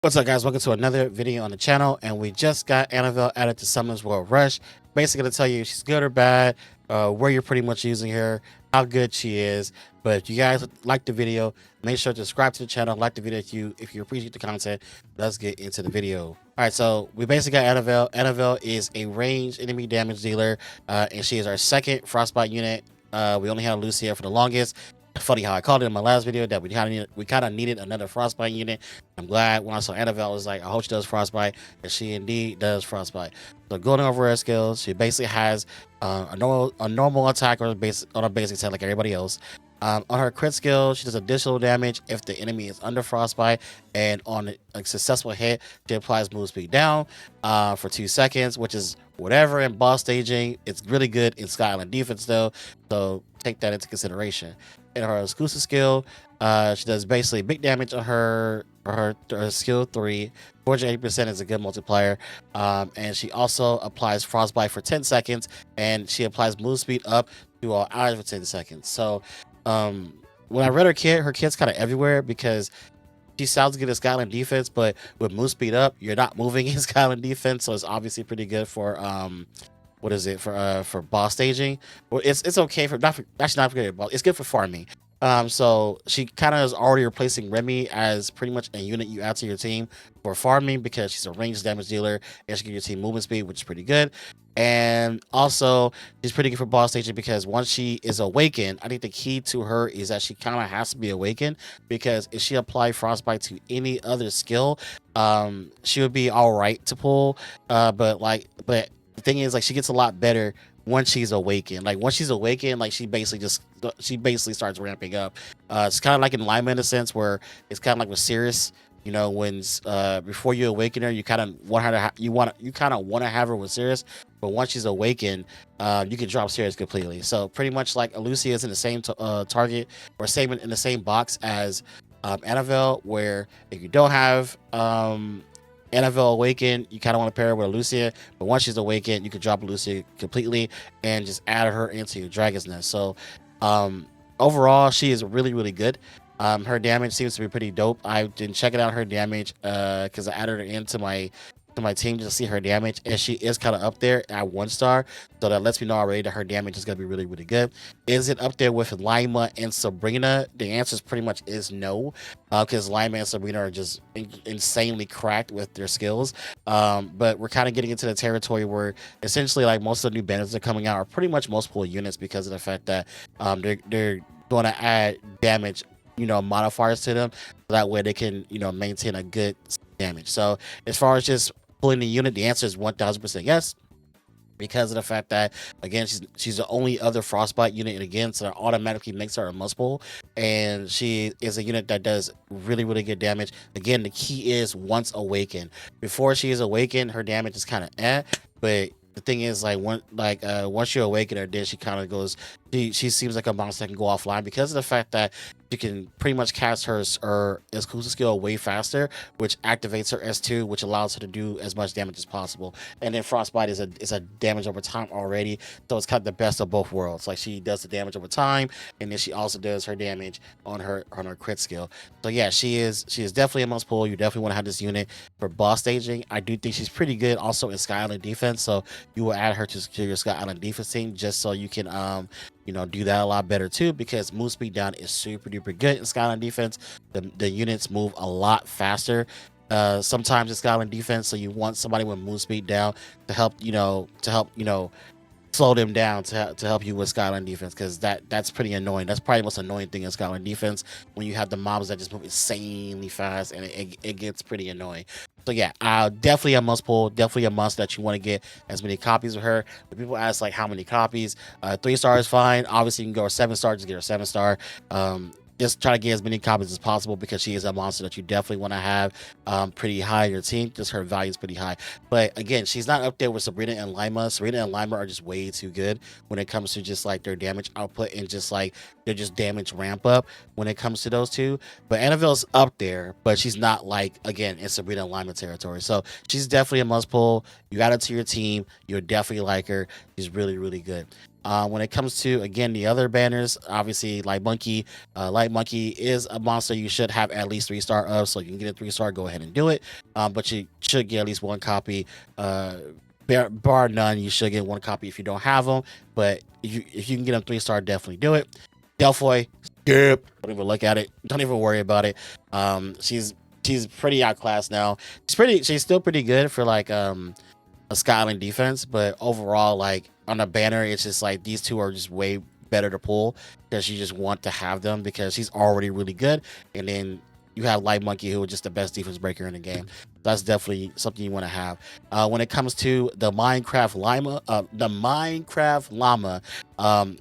What's up, guys? Welcome to another video on the channel, and we just got Anavel added to Summon's World Rush. Basically gonna tell you if she's good or bad, where you're pretty much using her, how good she is. But if you guys like the video, make sure to subscribe to the channel, like the video if you appreciate the content. Let's get into the video. All right, so we basically got Anavel. Anavel is a ranged enemy damage dealer, and she is our second Frostbite unit. We only had Lucia for the longest. Funny how I called it in my last video that we kind of needed another Frostbite unit. I'm glad when I saw Anavel, I was like, I hope she does Frostbite, and she indeed does Frostbite. So going over her skills, she basically has a normal attack on a basic attack like everybody else. On her crit skill, she does additional damage if the enemy is under Frostbite, and on a successful hit, she applies move speed down for 2 seconds, which is whatever in boss staging. It's really good in Skyland defense though, so take that into consideration. In her exclusive skill, she does basically big damage on her skill 3. 480% is a good multiplier, and she also applies Frostbite for 10 seconds, and she applies move speed up to all allies for 10 seconds. So when I read her kit's kind of everywhere because she sounds good at Skyland defense, but with move speed up, you're not moving in Skyland defense, so it's obviously pretty good for what is it for boss staging. Well, it's okay for actually not for good, but it's good for farming. So she kind of is already replacing Remy as pretty much a unit you add to your team for farming because she's a ranged damage dealer and she gives your team movement speed, which is pretty good. And also she's pretty good for boss staging because once she is awakened, I think the key to her is that she kind of has to be awakened, because if she applied Frostbite to any other skill, she would be all right to pull, but the thing is, like, she gets a lot better once she's awakened. Like once she's awakened, like she basically starts ramping up. It's kind of like in Lima in a sense, where it's kind of like with Cirrus. You know, when before you awaken her, you kind of want her to you kind of want to have her with Cirrus, but once she's awakened, you can drop Cirrus completely. So pretty much like Lucia is in the same target or same in the same box as Anavel, where if you don't have Anavel awakened, you kind of want to pair her with Lucia, but once she's awakened, you can drop Lucia completely and just add her into your Dragon's Nest. So overall, she is really, really good. Her damage seems to be pretty dope. I've been checking out her damage because I added her into my team just to see her damage, and she is kind of up there at 1 star, so that lets me know already that her damage is going to be really, really good. Is it up there with Lima and Sabrina? The answer is pretty much is no, because Lima and Sabrina are just insanely cracked with their skills. But we're kind of getting into the territory where essentially like most of the new banners that are coming out are pretty much multiple units because of the fact that they're going to add damage, modifiers to them, so that way they can maintain a good damage. So as far as just pulling the unit, the answer is 1000% yes, because of the fact that, again, she's the only other Frostbite unit, and again, so that automatically makes her a must pull, and she is a unit that does really, really good damage. Again, the key is once awakened. Before she is awakened, her damage is kind of but the thing is, like, once you awaken her, then she kind of goes. She seems like a monster that can go offline because of the fact that she can pretty much cast her exclusive skill way faster, which activates her S2, which allows her to do as much damage as possible. And then Frostbite is a damage over time already, so it's kind of the best of both worlds. Like, she does the damage over time, and then she also does her damage on her crit skill. So yeah, she is definitely a must pull. You definitely want to have this unit for boss staging. I do think she's pretty good also in Sky Island defense, so you will add her to your Sky Island defense team just so you can do that a lot better too, because move speed down is super duper good in Skyline defense. The units move a lot faster sometimes in Skyline defense, so you want somebody with move speed down to help slow them down to help you with Skyline defense, because that's pretty annoying. That's probably the most annoying thing in Skyline defense, when you have the mobs that just move insanely fast, and it gets pretty annoying. So yeah, definitely a must pull, definitely a must that you want to get as many copies of her. But people ask like how many copies. 3 stars is fine. Obviously you can go 7 star, just get her 7 star. Just try to get as many copies as possible, because she is a monster that you definitely want to have pretty high in your team. Just her value is pretty high. But again, she's not up there with Sabrina and Lima. Sabrina and Lima are just way too good when it comes to just like their damage output and just like their damage ramp up when it comes to those two. But Annavel's up there, but she's not like, again, in Sabrina and Lima territory. So she's definitely a must pull. You add it to your team, you'll definitely like her. She's really, really good. When it comes to, again, the other banners, obviously Light Monkey. Light Monkey is a monster you should have at least 3-star of, so you can get a 3-star, go ahead and do it. But you should get at least one copy. Bar none, you should get one copy if you don't have them. But if you can get them 3-star, definitely do it. Delphoy, skip. Don't even look at it. Don't even worry about it. She's pretty outclassed now. She's still pretty good for like a Skyline defense, but overall, like on a banner, it's just like these two are just way better to pull because you just want to have them because she's already really good. And then you have Light Monkey, who is just the best defense breaker in the game. That's definitely something you want to have. When it comes to the Minecraft Llama,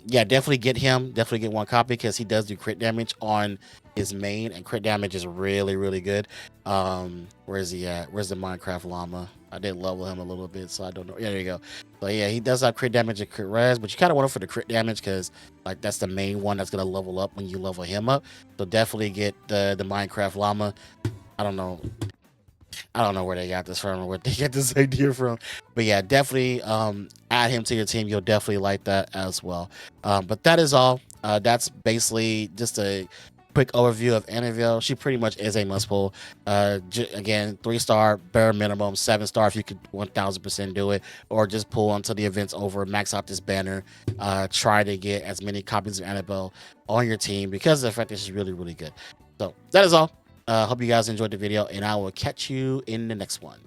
yeah, definitely get him. Definitely get one copy because he does do crit damage on his main, and crit damage is really, really good. Where is he at? Where's the Minecraft Llama? I did level him a little bit, so I don't know. Yeah, there you go. So yeah, he does have crit damage and crit res, but you kind of want him for the crit damage because like that's the main one that's gonna level up when you level him up. So definitely get the Minecraft Llama. I don't know where they got this from or where they get this idea from, but yeah, definitely add him to your team. You'll definitely like that as well. But that is all. That's basically just a quick overview of Anavel. She pretty much is a must pull. Again, 3-star bare minimum, 7-star if you could 1000% do it, or just pull until the event's over, max out this banner. Try to get as many copies of Anavel on your team because the fact that she's really, really good. So that is all. Hope you guys enjoyed the video, and I will catch you in the next one.